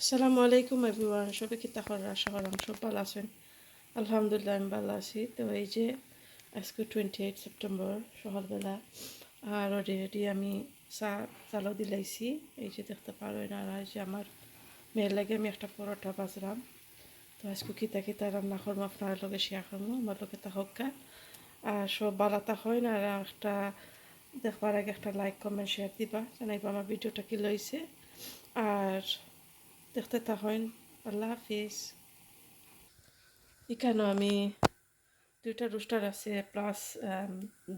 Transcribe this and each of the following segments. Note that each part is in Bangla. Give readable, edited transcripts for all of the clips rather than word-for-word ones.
আসসালামু আলাইকুম এভরিওয়ান, সবাই কি তাহলে আশা করাম সব ভালো আছেন। আলহামদুলিল্লাহ আমি ভালো আছি। তো এই যে আজকে 28 সেপ্টেম্বর সকালবেলা আর অলরেডি আমি চা চালও দিলাইছি। এই যে দেখতে পারেন। আর এই যে আমার মেয়ের লাগে আমি একটা পরোটা বাজলাম। তো আজকে কিতা কিতা রান্না করবো আপনার লগে শেয়ার করবো, আমার লগে তাহকা আর সব ভালো তা হয় না। আর একটা দেখবার আগে একটা লাইক কমেন্ট শেয়ার দিবা, জানাইবা আমার ভিডিওটা কি লইছে। আর দেখতে থাকেন। আল্লাহ হাফিজ। এখানে আমি দুইটা রোস্টার আছে প্লাস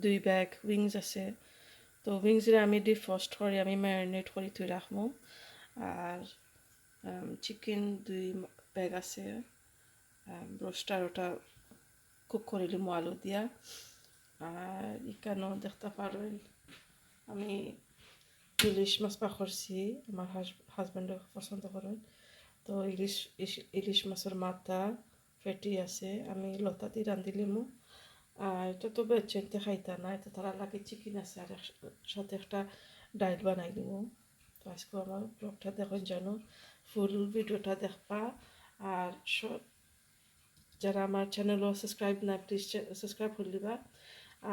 2 ব্যাগ উইংস আছে। তো উইংসরে আমি ডিফ্রস্ট করে আমি ম্যারিনেট করে তুই রাখবো। আর চিকেন 2 ব্যাগ আছে, রোস্টার ওটা কুক করে লিমো আলু দিয়া। আর এখানেও দেখতে পারেন আমি ইলিশ মাছ পাখরছি, আমার হাজব্যান্ডও পছন্দ করেন। তো ইলিশ মাছের মাথা ফেটি আছে, আমি লতা দিয়ে রান্ধি লিমু। আর এটা তো বেচেনতে খাইতা না, এটা তারা লাগে চিকেন আছে আর সাথে একটা ডাইল বানাই দিব। তো আজকে আমার ব্লগটা দেখুন যেন ফুল ভিডিওটা দেখবা। আর যারা আমার চ্যানেলও সাবস্ক্রাইব না প্লিজ সাবস্ক্রাইব করে দিবা।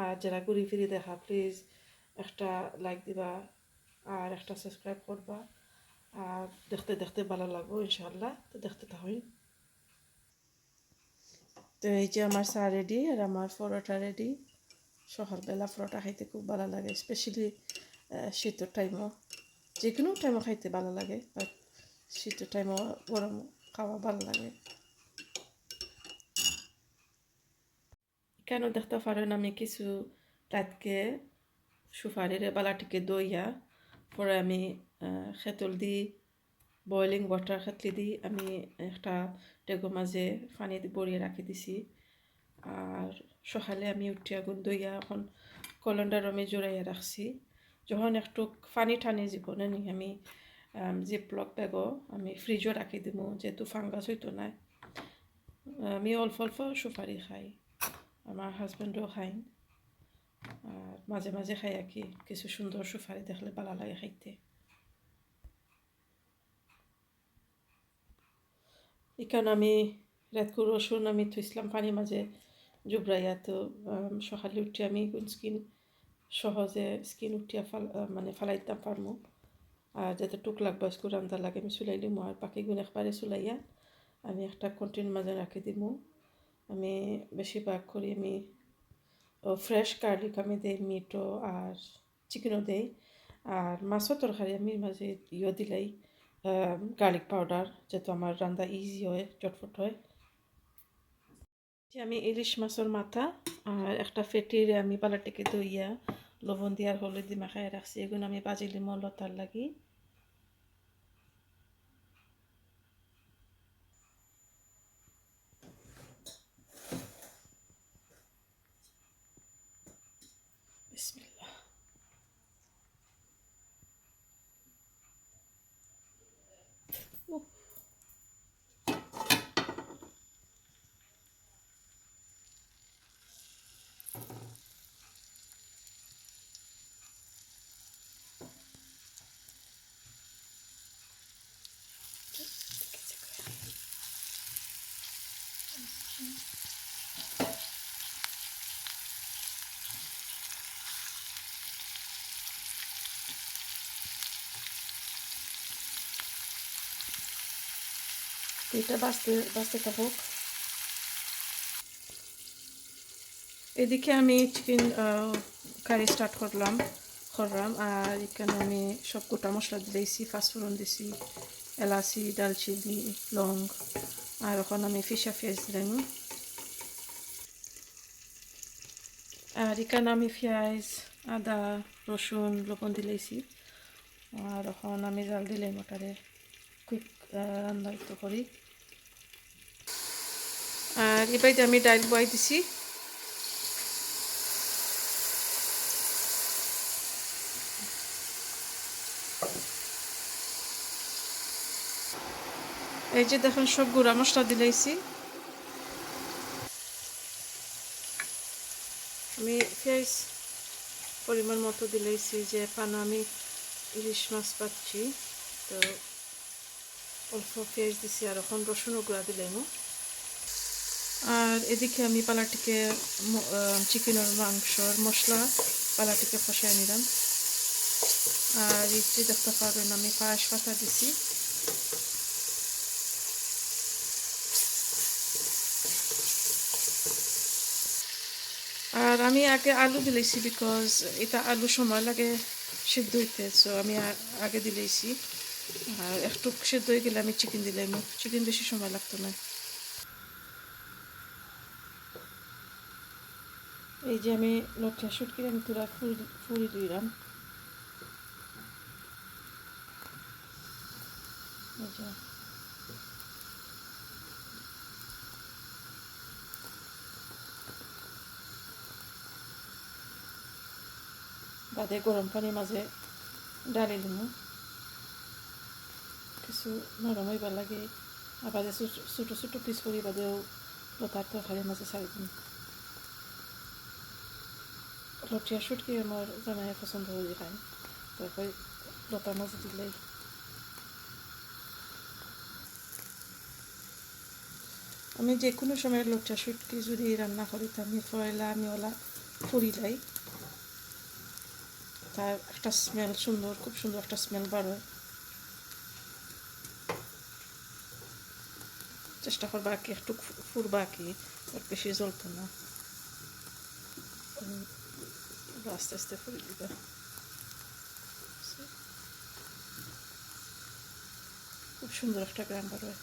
আর যারা ঘুরি ফিরি দেখা প্লিজ একটা লাইক দিবা আর একটা সাবস্ক্রাইব করবা। আর দেখতে দেখতে ভালো লাগবো ইনশাল্লাহ। তো দেখতে থাকুন। তো এই যে আমার চা রেডি আর আমার পরোটা রেডি। সকালবেলা পরোটা খাইতে খুব ভালো লাগে, স্পেশালি শীতের টাইমও। যে কোনো টাইমও খাইতে ভালো লাগে, বাট শীতের টাইমও গরম খাওয়া ভালো লাগে। কেন দেখতে পারেন আমি কিছু রাতকে সুপারির বালাটিকে দইয়া পরে আমি খেতল দি বয়লিং ওয়াটার খেতলি দি আমি একটা ডেগো মাঝে পানি বড়িয়ে রাখি দিছি। আর সকালে আমি উঠি আগুন দইয়া এখন কলন্ডার আমি জোড়াইয়া রাখছি। যখন একটু পানি টানি জীবনে নি আমি জিপলক ব্যাগও আমি ফ্রিজও রাখি দিব, যেহেতু ফাঙ্গাস হইতো না। আমি অল্প অল্প সুপারি খাই, আমার হাজব্যান্ডও খাই। আর মাঝে মাঝে খাই আর কি, কিছু সুন্দর সুপারি দেখলে ভালো লাগে খাইতে। এখানে আমি রাতকু রসুন আমি থুইছিলাম পানি মাঝে জুবরাইয়া। তো সকালে উঠে আমি স্কিন সহজে স্কিন উঠিয়া মানে ফালাইতাম পারমু। আর যাতে টুক লাগবে স্কুল রান্না লাগে আমি চুলাই দিমু। আর বাকিগুলো একবারে চুলাইয়া আমি একটা কন্টেন মাঝে রাখি দিমু। আমি বেশিরভাগ করি আমি ফ্রেশ গার্লিক আমি দেই, মিটও আর চিকেনও দেই। আর মাছের তরকারি আমি মাঝে দিলাই গার্লিক পাউডার, যেহেতু আমার রান্না ইজি হয়, চটফট হয়। যে আমি ইলিশ মাছের মাথা আর একটা ফেটির আমি পালাটিকে দইয়া লবণ দিয়ে আর হলুদ দিয়ে মাখায় রাখছি, এগুলো আমি বাজিলি মলতার লাগি। বিসমিল্লাহ। এটা বাঁচতে বাঁচতে থাকুক। এদিকে আমি চিকেন কারি স্টার্ট করলাম। আর এখানে আমি সব গোটা মশলা দিয়েছি, ফাঁসফোড়ন দিছি, এলাচি, দালচিনি, লং। আর এখন আমি ফিশা ফেস দিলাম। আর এখানে আমি পেঁয়াজ, আদা, রসুন, লবণ দিলেছি। আর এখন আমি জাল দিলে মোটারে কুইক রান্না তো করি। আর এবার আমি ডাইল বয় দিছি। এই যে দেখুন সব গুঁড়া মশলা দিলেছি। আমি পেঁয়াজ পরিমাণ মতো দিলেছি, যে পানো আমি ইলিশ মাছ পাচ্ছি। তো অল্প পেঁয়াজ দিছি আর এখন রসুনও গুঁড়া দিলাম। আর এদিকে আমি পালাটিকে চিকেনের মাংসর মশলা পালাটিকে কষাই নিলাম। আর এই যে দেখতে পারবেন আমি পায়েস পাতা দিছি। আর আমি আগে আলু দিলেছি বিকজ এটা আলু সময় লাগে সিদ্ধ হইতে, সো আমি আগে দিলেছি। আর একটু সিদ্ধ হয়ে গেলে আমি চিকেন দিলাম, চিকেন বেশি সময় লাগতো না। এই যে আমি লটকা শুটকি আমি তুলা ফুল দিলাম। এই যে বাদে গরম পানির মাঝে ডালি দিমু, কিছু নরম হইবার লাগে। আবার ছোটো ছোটো পিস করি বাদেও লতার তরকারির মাঝে ছাড়ি দিম। লটিয়া শুটকি আমার জামাই পছন্দ হয়ে খায়, তারপরে লতার মাঝে দিলেই। আমি যে কোনো সময় লটিয়া শুটকি যদি রান্না করি তো আমি ফয়লা আমি ওলা ফুরিলাই, তার একটা স্মেল সুন্দর, খুব সুন্দর একটা স্মেল বার হয়। চেষ্টা করবা কি একটু ফুরবা কি, বেশি জ্বলতো না, আস্তে আস্তে ফুরি দিবা। খুব সুন্দর একটা গ্রাম বার হয়।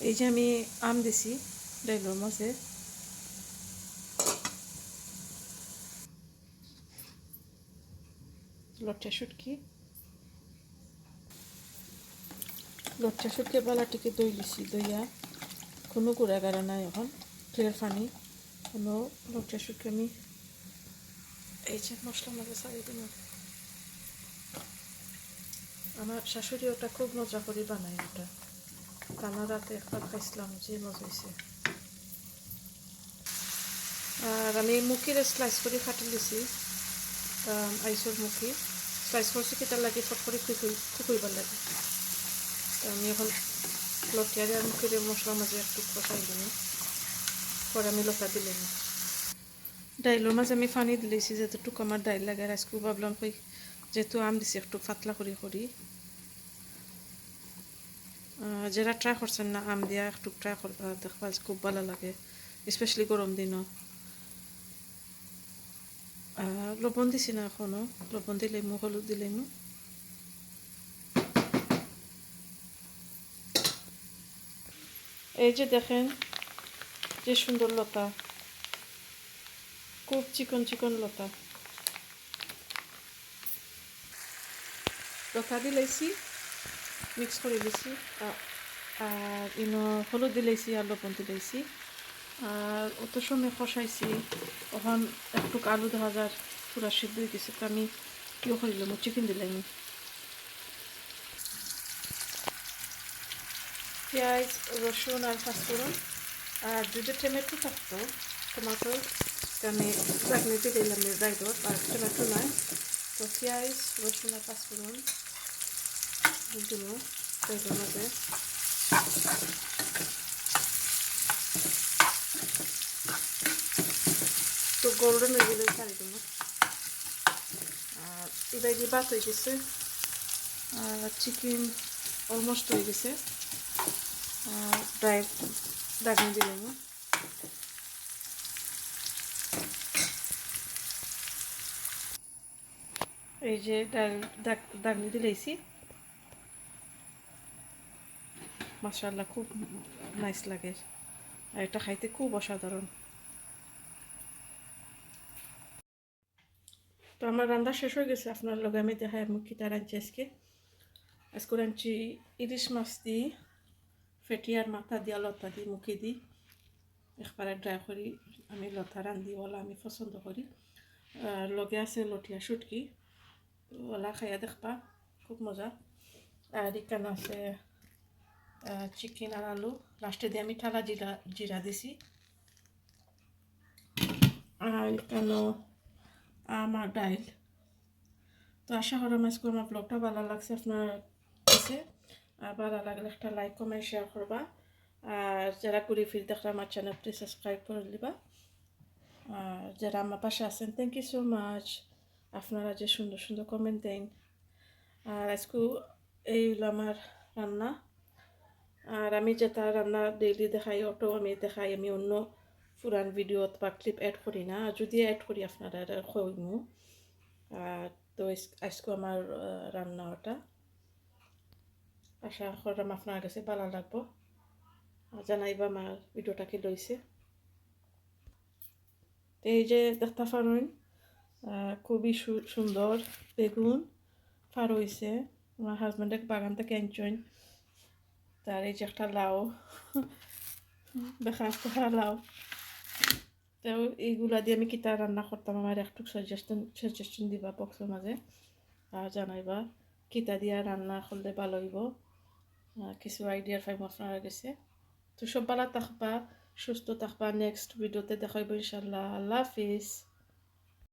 এই যে আমি আম দিছি ডাইলের মাঝে, লটকা শুটকি বালাটিকে দই দিছি, দইয়া কোনো গুঁড়া গাড়া নাই, এখন ক্লিয়ার পানি। কোনো লটকা শুটকি আমি এই যে মশলার মাঝে ছাড়িয়ে দিলাম। আমার শাশুড়ি ওটা খুব মজা করে বানায়, ওটা কানা রাতে একবার খাইছিলাম, যে মজা হয়েছে। আর আমি মুখির স্লাইস করে কাটি দিছি, আইসর মুখি স্লাইস করছি কেটার লাগে ফট করে খুকুইবার লাগে। আমি এখন লটিয়ারে আর মুখির মশলার মাঝে একটু কষাই দিলাম, পরে আমি লতা দিলাম। ডাইলের মাঝে আমি পানি দিলেছি যেতটুকু আমার ডাইল লাগে, রাইসকু ভাবলাম কই যেহেতু আম দিছি একটু পাতলা করি। যারা ট্রাই করছেন না আম দিয়া একটু ট্রাই করবা, দেখবা খুব ভালো লাগে, স্পেশালি গরম দিনও। লবণ দিছি না এখনও, লবণ দিলেমু, হলুদ দিলেমু। এই যে দেখেন যে সুন্দর লতা, খুব চিকন চিকন লতা। লতা দিলেছি, মিক্স করে দিছি, আর হলুদ দিলেছি আর লবণ দিলেছি। আর অত সময় কষাইছি, তখন একটু আলু দেখা যার পুরা সিদ্ধ হয়ে গেছে, তো আমি ইয়ে করিলাম, চিকেন দিলাম। পেঁয়াজ, রসুন আর পাঁচফোড়ন, আর দুটো টমেটো থাকতো, টমেটো আমি চাটনিতে দিলাম ডাইডর, আর টমেটো নয়। তো পেঁয়াজ, রসুন আর পাঁচফোড়ন দিব ডাইডর মাঝে। তো গোল্ডেন হয়ে গেলে ছাড়ি দেবো। আর এবার দিয়ে ভাত হয়ে গেছে, আর চিকেন অলমোস্ট হয়ে গেছে, ড্রাই ডাকনি দিলাম। এই যে ডাল ডাকনি দিলেছি, মাশাআল্লাহ খুব নাইস লাগে, আর এটা খাইতে খুব অসাধারণ। তো আমার রান্না শেষ হয়ে গেছে, আপনার লগে আমি দেখাই আমি কিটা রাঁধছি আজকে রাঁধছি ইলিশ মাছ দিই, ফেটিয়ার মাথা দিয়া লতা দিই, মুখে দিই একবারে ড্রাই করি। আমি লতা রাঁধি বলা আমি পছন্দ করি। আর লগে আছে লটিয়া শুটকি, ওলা খাইয়া দেখবা, খুব মজা। আর এখানে আছে চিকেন আর আলু, লাস্টে দিয়ে আমি ঠালা জিরা জিরা দিছি। আর এখানে আমার ডাইল। তো আশা করাম আজকে আমার ব্লগটা ভালো লাগছে আপনার কাছে। আর ভালো লাগলে একটা লাইক কমেন্ট শেয়ার করবা। আর যারা ঘুরে ফিরে দেখলে আমার চ্যানেলটি সাবস্ক্রাইব করে দিবা। আর যারা আমার পাশে আছেন, থ্যাংক ইউ সো মাচ। আপনারা যে সুন্দর সুন্দর কমেন্ট দেন। আর আজকে এই হলো আমার রান্না। আর আমি যেটা রান্না ডেইলি দেখাই, অটো আমি দেখাই, আমি অন্য পুরান ভিডিওত বা ক্লিপ অ্যাড করি না। আর যদি অ্যাড করি আপনারা কইমু। তো আজকে আমার রান্না ওটা, আশা করলাম আপনার কাছে ভালো লাগবো। জানাইবা আমার ভিডিওটা কি লইছে। তো এই যে দেখতে পারেন খুবই সুন্দর বেগুন ফার হয়েছে। আমার হাজব্যান্ডে বাগান থেকে আনছেন। তার এই যে একটা লাউ, দেখা আসতে লাউ। তো এইগুলা দিয়ে আমি কিতা রান্না করতাম, আমার একটু সাজেশন দিবা বক্সের মাঝে। আর জানাইবা কিতা দিয়া রান্না করলে ভালো হইব, কিছু আইডিয়ার ফাইম আপনারা গেছে। তো সব ভালো থাকবা, সুস্থ থাকবা। নেক্সট ভিডিওতে দেখাইব ইনশাল্লাহ। আল্লাহ হাফিজ।